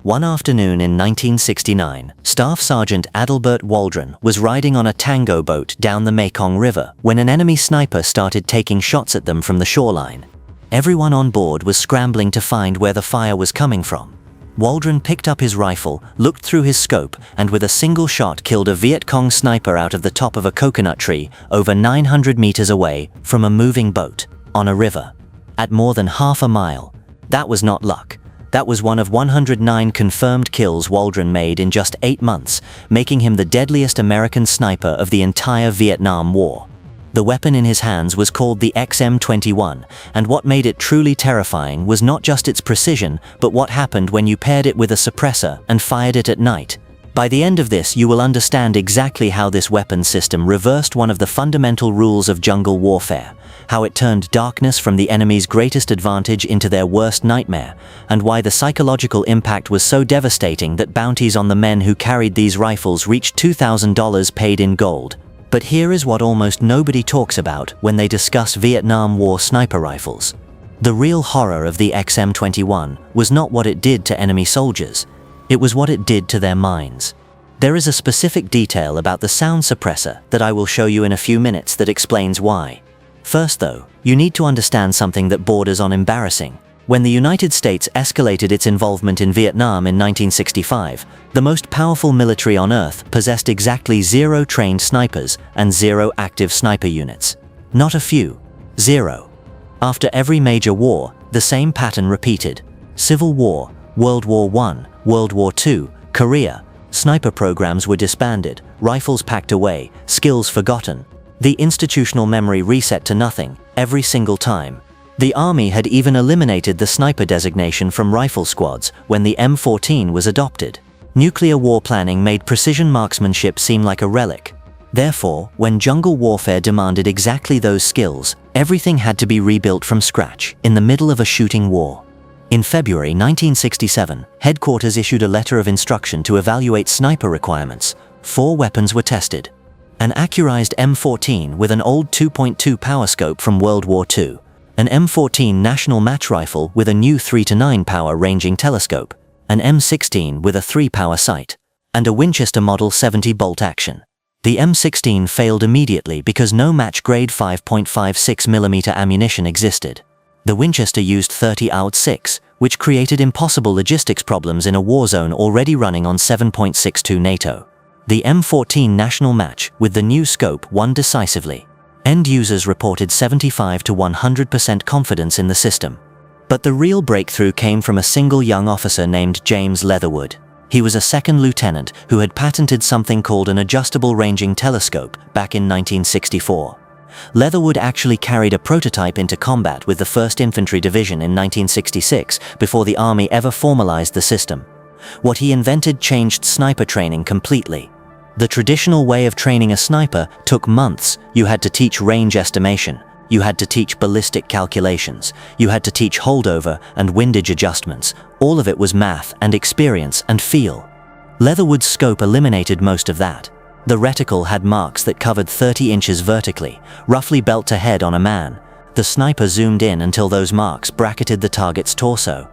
One afternoon in 1969, Staff Sergeant Adalbert Waldron was riding on a tango boat down the Mekong River when an enemy sniper started taking shots at them from the shoreline. Everyone on board was scrambling to find where the fire was coming from. Waldron picked up his rifle, looked through his scope, and with a single shot killed a Viet Cong sniper out of the top of a coconut tree over 900 meters away from a moving boat on a river. At more than half a mile. That was not luck. That was one of 109 confirmed kills Waldron made in just 8 months, making him the deadliest American sniper of the entire Vietnam War. The weapon in his hands was called the XM21, and what made it truly terrifying was not just its precision, but what happened when you paired it with a suppressor and fired it at night. By the end of this, you will understand exactly how this weapon system reversed one of the fundamental rules of jungle warfare, how it turned darkness from the enemy's greatest advantage into their worst nightmare, and why the psychological impact was so devastating that bounties on the men who carried these rifles reached $2,000 paid in gold. But here is what almost nobody talks about when they discuss Vietnam War sniper rifles. The real horror of the XM21 was not what it did to enemy soldiers, it was what it did to their minds. There is a specific detail about the sound suppressor that I will show you in a few minutes that explains why. First though, you need to understand something that borders on embarrassing. When the United States escalated its involvement in Vietnam in 1965, the most powerful military on Earth possessed exactly 0 trained snipers and 0 active sniper units. Not a few. 0. After every major war, the same pattern repeated. Civil War, World War I, World War II, Korea. Sniper programs were disbanded, rifles packed away, skills forgotten. The institutional memory reset to nothing, every single time. The Army had even eliminated the sniper designation from rifle squads when the M14 was adopted. Nuclear war planning made precision marksmanship seem like a relic. Therefore, when jungle warfare demanded exactly those skills, everything had to be rebuilt from scratch, in the middle of a shooting war. In February 1967, headquarters issued a letter of instruction to evaluate sniper requirements. 4 weapons were tested. An accurized M14 with an old 2.2 power scope from World War II, an M14 National Match Rifle with a new 3-to-9 power ranging telescope, an M16 with a 3-power sight, and a Winchester Model 70 bolt action. The M16 failed immediately because no match-grade 5.56mm ammunition existed. The Winchester used 30-06, which created impossible logistics problems in a war zone already running on 7.62 NATO. The M14 National Match, with the new scope, won decisively. End users reported 75 to 100% confidence in the system. But the real breakthrough came from a single young officer named James Leatherwood. He was a second lieutenant who had patented something called an adjustable ranging telescope back in 1964. Leatherwood actually carried a prototype into combat with the 1st Infantry Division in 1966 before the Army ever formalized the system. What he invented changed sniper training completely. The traditional way of training a sniper took months. You had to teach range estimation, you had to teach ballistic calculations, you had to teach holdover and windage adjustments. All of it was math and experience and feel. Leatherwood's scope eliminated most of that. The reticle had marks that covered 30 inches vertically, roughly belt to head on a man. The sniper zoomed in until those marks bracketed the target's torso.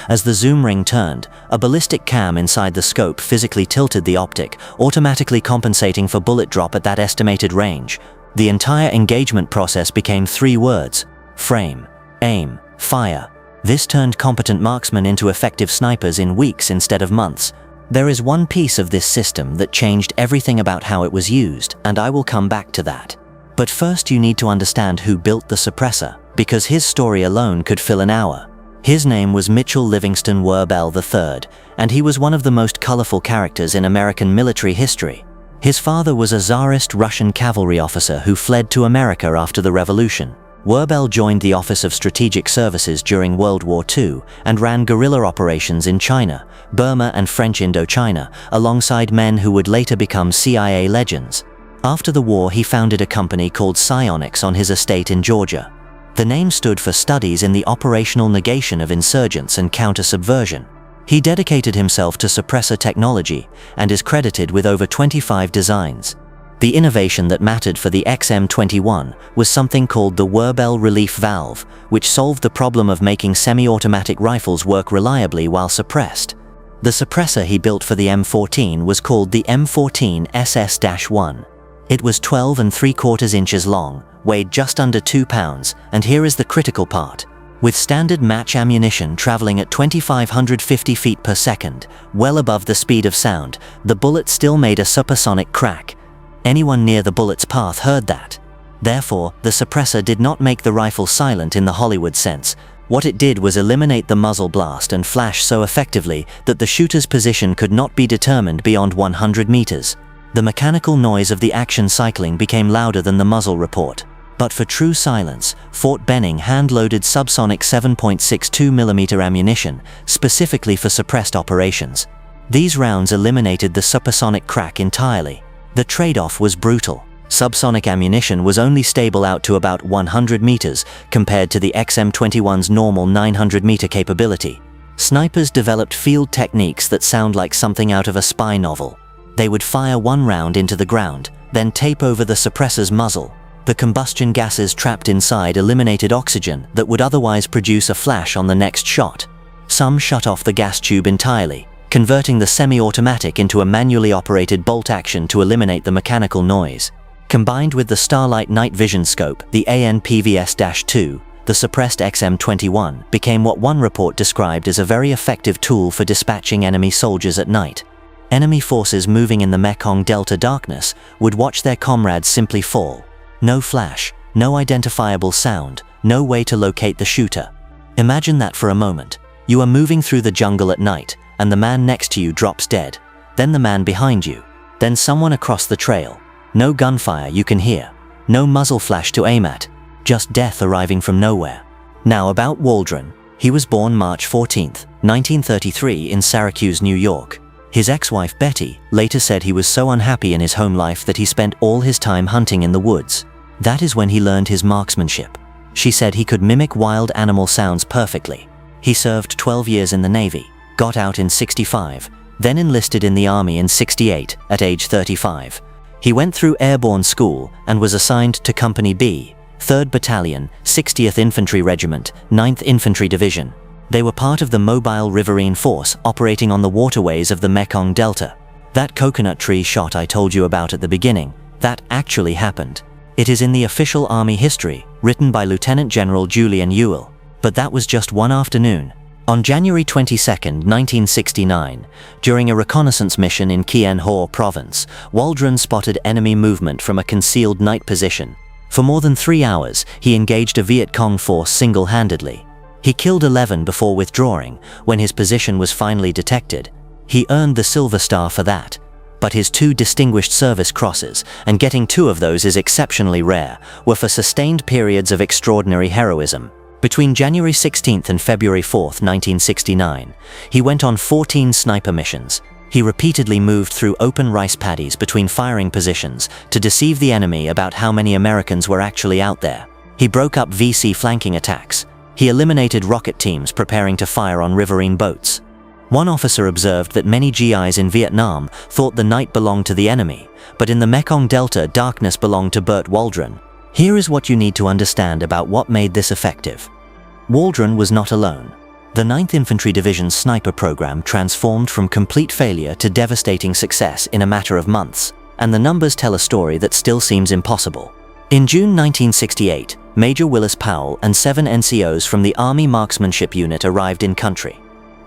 As the zoom ring turned, a ballistic cam inside the scope physically tilted the optic, automatically compensating for bullet drop at that estimated range. The entire engagement process became 3 words: frame, aim, fire. This turned competent marksmen into effective snipers in weeks instead of months. There is one piece of this system that changed everything about how it was used, and I will come back to that. But first you need to understand who built the suppressor, because his story alone could fill an hour. His name was Mitchell Livingston Werbel III, and he was one of the most colorful characters in American military history. His father was a Tsarist Russian cavalry officer who fled to America after the Revolution. Werbel joined the Office of Strategic Services during World War II and ran guerrilla operations in China, Burma and French Indochina, alongside men who would later become CIA legends. After the war, he founded a company called Psionics on his estate in Georgia. The name stood for Studies in the Operational Negation of Insurgents and Counter-Subversion. He dedicated himself to suppressor technology and is credited with over 25 designs. The innovation that mattered for the XM21 was something called the Werbel Relief Valve, which solved the problem of making semi-automatic rifles work reliably while suppressed. The suppressor he built for the M14 was called the M14 SS-1. It was 12 3/4 inches long, weighed just under 2 pounds, and here is the critical part. With standard match ammunition traveling at 2,550 feet per second, well above the speed of sound, the bullet still made a supersonic crack. Anyone near the bullet's path heard that. Therefore, the suppressor did not make the rifle silent in the Hollywood sense. What it did was eliminate the muzzle blast and flash so effectively that the shooter's position could not be determined beyond 100 meters. The mechanical noise of the action cycling became louder than the muzzle report. But for true silence, Fort Benning hand-loaded subsonic 7.62mm ammunition, specifically for suppressed operations. These rounds eliminated the supersonic crack entirely. The trade-off was brutal. Subsonic ammunition was only stable out to about 100 meters, compared to the XM21's normal 900-meter capability. Snipers developed field techniques that sound like something out of a spy novel. They would fire one round into the ground, then tape over the suppressor's muzzle. The combustion gases trapped inside eliminated oxygen that would otherwise produce a flash on the next shot. Some shut off the gas tube entirely, converting the semi-automatic into a manually operated bolt action to eliminate the mechanical noise. Combined with the Starlight night vision scope, the ANPVS-2, the suppressed XM21 became what one report described as a very effective tool for dispatching enemy soldiers at night. Enemy forces moving in the Mekong Delta darkness would watch their comrades simply fall. No flash, no identifiable sound, no way to locate the shooter. Imagine that for a moment. You are moving through the jungle at night, and the man next to you drops dead. Then the man behind you. Then someone across the trail. No gunfire you can hear. No muzzle flash to aim at. Just death arriving from nowhere. Now about Waldron. He was born March 14, 1933 in Syracuse, New York. His ex-wife Betty later said he was so unhappy in his home life that he spent all his time hunting in the woods. That is when he learned his marksmanship. She said he could mimic wild animal sounds perfectly. He served 12 years in the Navy, got out in '65, then enlisted in the Army in '68 at age 35. He went through airborne school and was assigned to Company B, 3rd Battalion, 60th Infantry Regiment, 9th Infantry Division. They were part of the Mobile Riverine Force operating on the waterways of the Mekong Delta. That coconut tree shot I told you about at the beginning, that actually happened. It is in the official Army history, written by Lieutenant General Julian Ewell. But that was just one afternoon. On January 22, 1969, during a reconnaissance mission in Kien Ho Province, Waldron spotted enemy movement from a concealed night position. For more than 3 hours, he engaged a Viet Cong force single-handedly. He killed 11 before withdrawing, when his position was finally detected. He earned the Silver Star for that. But his 2 Distinguished Service Crosses, and getting 2 of those is exceptionally rare, were for sustained periods of extraordinary heroism. Between January 16 and February 4, 1969, he went on 14 sniper missions. He repeatedly moved through open rice paddies between firing positions to deceive the enemy about how many Americans were actually out there. He broke up VC flanking attacks. He eliminated rocket teams preparing to fire on riverine boats. One officer observed that many GIs in Vietnam thought the night belonged to the enemy, but in the Mekong Delta, darkness belonged to Burt Waldron. Here is what you need to understand about what made this effective. Waldron was not alone. The 9th Infantry Division's sniper program transformed from complete failure to devastating success in a matter of months, and the numbers tell a story that still seems impossible. In June 1968, Major Willis Powell and 7 NCOs from the Army Marksmanship Unit arrived in country.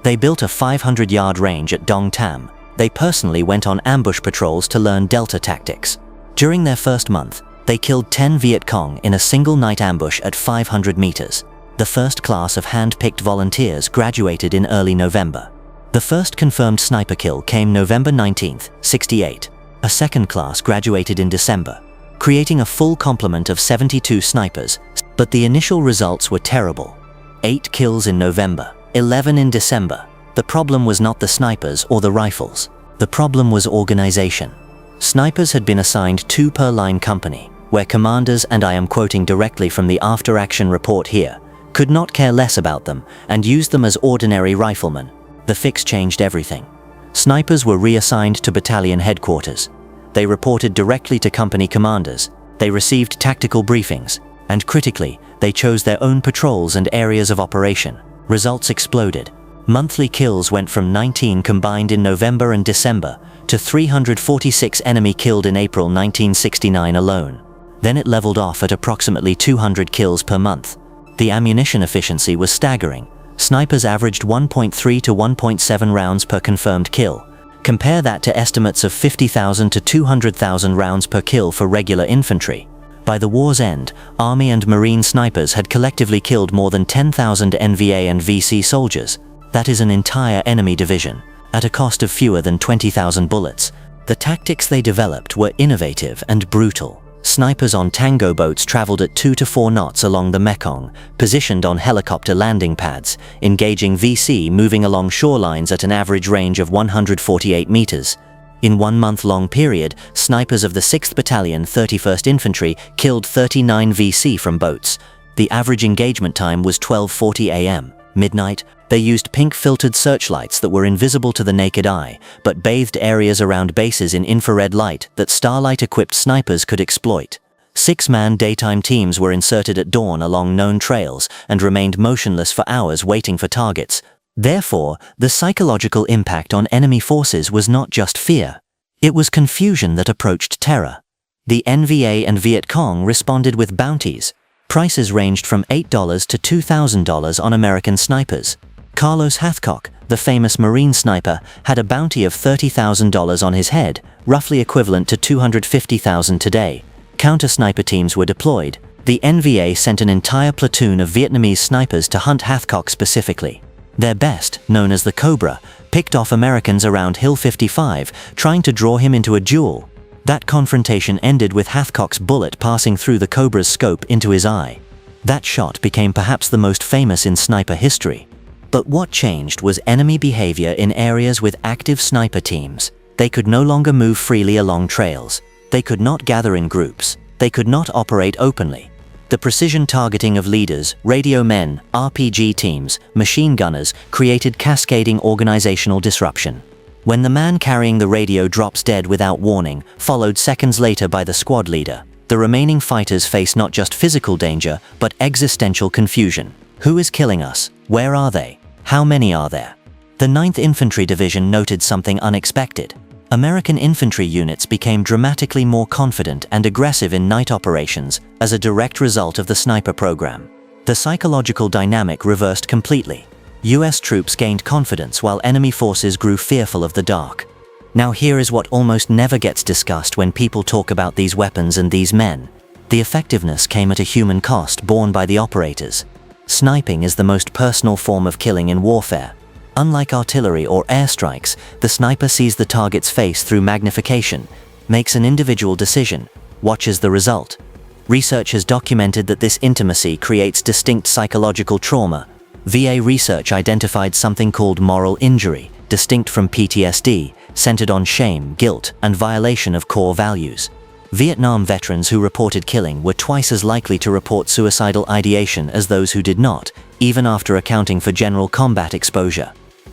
They built a 500-yard range at Dong Tam. They personally went on ambush patrols to learn Delta tactics. During their first month, they killed 10 Viet Cong in a single night ambush at 500 meters. The first class of hand-picked volunteers graduated in early November. The first confirmed sniper kill came November 19, '68. A second class graduated in December, creating a full complement of 72 snipers, but the initial results were terrible. 8 kills in November, 11 in December. The problem was not the snipers or the rifles. The problem was organization. Snipers had been assigned 2 per line company, where commanders, and I am quoting directly from the after-action report here, could not care less about them and used them as ordinary riflemen. The fix changed everything. Snipers were reassigned to battalion headquarters. They reported directly to company commanders. They received tactical briefings, and critically, they chose their own patrols and areas of operation. Results exploded. Monthly kills went from 19 combined in November and December to 346 enemy killed in April 1969 alone. Then it leveled off at approximately 200 kills per month. The ammunition efficiency was staggering. Snipers averaged 1.3 to 1.7 rounds per confirmed kill. Compare that to estimates of 50,000 to 200,000 rounds per kill for regular infantry. By the war's end, Army and Marine snipers had collectively killed more than 10,000 NVA and VC soldiers. That is an entire enemy division, at a cost of fewer than 20,000 bullets. The tactics they developed were innovative and brutal. Snipers on Tango boats traveled at 2 to 4 knots along the Mekong, positioned on helicopter landing pads, engaging VC moving along shorelines at an average range of 148 meters. In 1 month-long period, snipers of the 6th Battalion, 31st Infantry killed 39 VC from boats. The average engagement time was 12:40 a.m., midnight. They used pink-filtered searchlights that were invisible to the naked eye, but bathed areas around bases in infrared light that Starlight-equipped snipers could exploit. 6-man daytime teams were inserted at dawn along known trails and remained motionless for hours waiting for targets. Therefore, the psychological impact on enemy forces was not just fear. It was confusion that approached terror. The NVA and Viet Cong responded with bounties. Prices ranged from $8 to $2,000 on American snipers. Carlos Hathcock, the famous Marine sniper, had a bounty of $30,000 on his head, roughly equivalent to $250,000 today. Counter-sniper teams were deployed. The NVA sent an entire platoon of Vietnamese snipers to hunt Hathcock specifically. Their best, known as the Cobra, picked off Americans around Hill 55, trying to draw him into a duel. That confrontation ended with Hathcock's bullet passing through the Cobra's scope into his eye. That shot became perhaps the most famous in sniper history. But what changed was enemy behavior in areas with active sniper teams. They could no longer move freely along trails. They could not gather in groups. They could not operate openly. The precision targeting of leaders, radio men, RPG teams, machine gunners created cascading organizational disruption. When the man carrying the radio drops dead without warning, followed seconds later by the squad leader, the remaining fighters face not just physical danger, but existential confusion. Who is killing us? Where are they? How many are there? The 9th Infantry Division noted something unexpected. American infantry units became dramatically more confident and aggressive in night operations as a direct result of the sniper program. The psychological dynamic reversed completely. US troops gained confidence while enemy forces grew fearful of the dark. Now here is what almost never gets discussed when people talk about these weapons and these men. The effectiveness came at a human cost borne by the operators. Sniping is the most personal form of killing in warfare. Unlike artillery or airstrikes, the sniper sees the target's face through magnification, makes an individual decision, watches the result. Research has documented that this intimacy creates distinct psychological trauma. VA research identified something called moral injury, distinct from PTSD, centered on shame, guilt, and violation of core values. Vietnam veterans who reported killing were twice as likely to report suicidal ideation as those who did not, even after accounting for general combat exposure.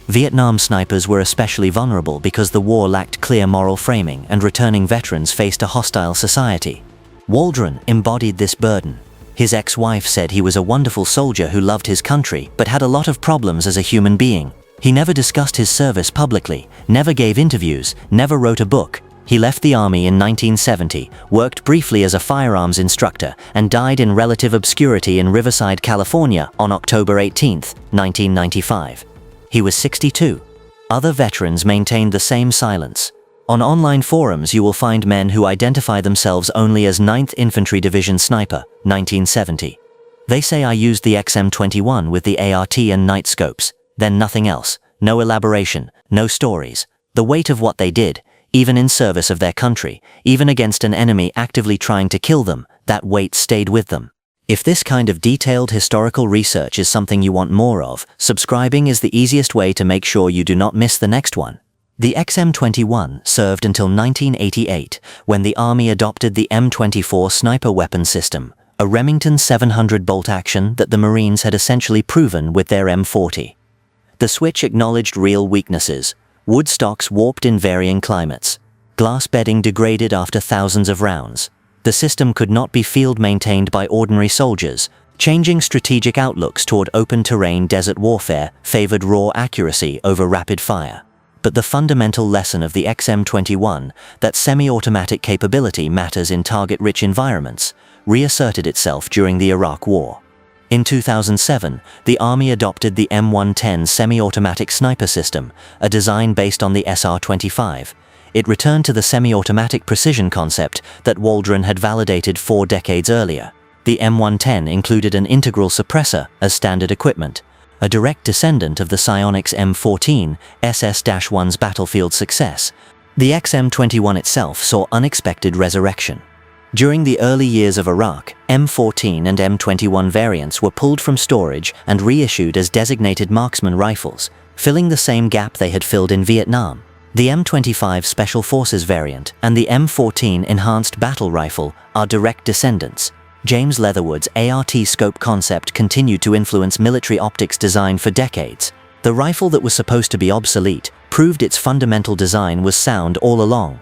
Vietnam snipers were especially vulnerable because the war lacked clear moral framing and returning veterans faced a hostile society. Waldron embodied this burden. His ex-wife said he was a wonderful soldier who loved his country but had a lot of problems as a human being. He never discussed his service publicly, never gave interviews, never wrote a book. He left the army in 1970, worked briefly as a firearms instructor, and died in relative obscurity in Riverside, California on October 18, 1995. He was 62. Other veterans maintained the same silence. On online forums you will find men who identify themselves only as 9th Infantry Division Sniper, 1970. They say I used the XM21 with the ART and night scopes, then nothing else, no elaboration, no stories. The weight of what they did, even in service of their country, even against an enemy actively trying to kill them, that weight stayed with them. If this kind of detailed historical research is something you want more of, subscribing is the easiest way to make sure you do not miss the next one. The XM21 served until 1988, when the Army adopted the M24 sniper weapon system, a Remington 700 bolt action that the Marines had essentially proven with their M40. The switch acknowledged real weaknesses. Wood stocks warped in varying climates. Glass bedding degraded after thousands of rounds. The system could not be field maintained by ordinary soldiers. Changing strategic outlooks toward open-terrain desert warfare favored raw accuracy over rapid fire. But the fundamental lesson of the XM21, that semi-automatic capability matters in target-rich environments, reasserted itself during the Iraq War. In 2007, the Army adopted the M110 semi-automatic sniper system, a design based on the SR-25. It returned to the semi-automatic precision concept that Waldron had validated 4 decades earlier. The M110 included an integral suppressor as standard equipment, a direct descendant of the Psionics M14 SS-1's battlefield success. The XM21 itself saw unexpected resurrection. During the early years of Iraq, M14 and M21 variants were pulled from storage and reissued as designated marksman rifles, filling the same gap they had filled in Vietnam. The M25 Special Forces variant and the M14 Enhanced Battle Rifle are direct descendants. James Leatherwood's ART scope concept continued to influence military optics design for decades. The rifle that was supposed to be obsolete proved its fundamental design was sound all along.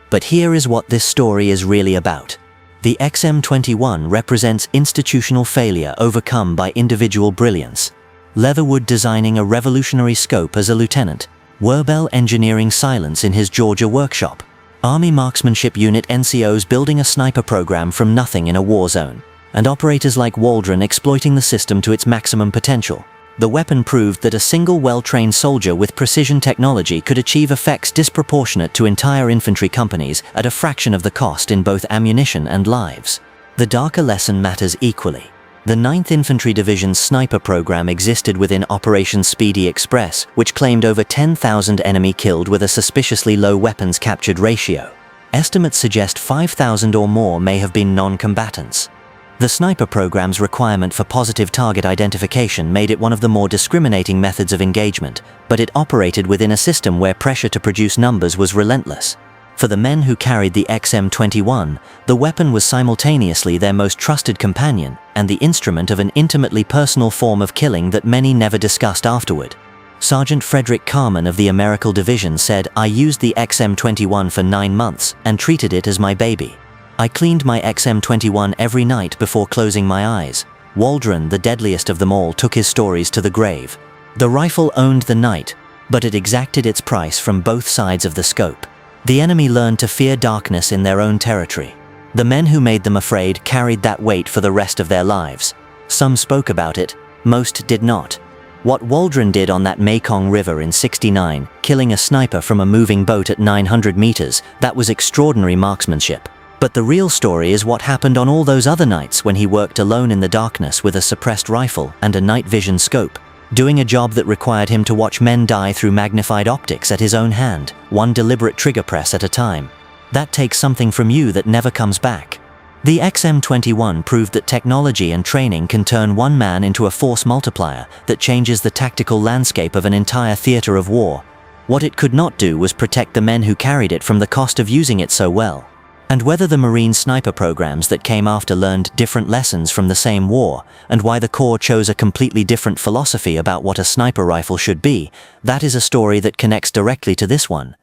But here is what this story is really about. The XM21 represents institutional failure overcome by individual brilliance. Leatherwood designing a revolutionary scope as a lieutenant, Werbel engineering silence in his Georgia workshop, Army Marksmanship Unit NCOs building a sniper program from nothing in a war zone, and operators like Waldron exploiting the system to its maximum potential. The weapon proved that a single well-trained soldier with precision technology could achieve effects disproportionate to entire infantry companies at a fraction of the cost in both ammunition and lives. The darker lesson matters equally. The 9th Infantry Division's sniper program existed within Operation Speedy Express, which claimed over 10,000 enemy killed with a suspiciously low weapons captured ratio. Estimates suggest 5,000 or more may have been non-combatants. The sniper program's requirement for positive target identification made it one of the more discriminating methods of engagement, but it operated within a system where pressure to produce numbers was relentless. For the men who carried the XM21, the weapon was simultaneously their most trusted companion and the instrument of an intimately personal form of killing that many never discussed afterward. Sergeant Frederick Carman of the Americal Division said, "I used the XM21 for 9 months and treated it as my baby. I cleaned my XM21 every night before closing my eyes." Waldron, the deadliest of them all, took his stories to the grave. The rifle owned the night, but it exacted its price from both sides of the scope. The enemy learned to fear darkness in their own territory. The men who made them afraid carried that weight for the rest of their lives. Some spoke about it, most did not. What Waldron did on that Mekong River in '69, killing a sniper from a moving boat at 900 meters, that was extraordinary marksmanship. But the real story is what happened on all those other nights when he worked alone in the darkness with a suppressed rifle and a night vision scope, doing a job that required him to watch men die through magnified optics at his own hand, one deliberate trigger press at a time. That takes something from you that never comes back. The XM21 proved that technology and training can turn one man into a force multiplier that changes the tactical landscape of an entire theater of war. What it could not do was protect the men who carried it from the cost of using it so well. And whether the Marine sniper programs that came after learned different lessons from the same war, and why the Corps chose a completely different philosophy about what a sniper rifle should be, that is a story that connects directly to this one.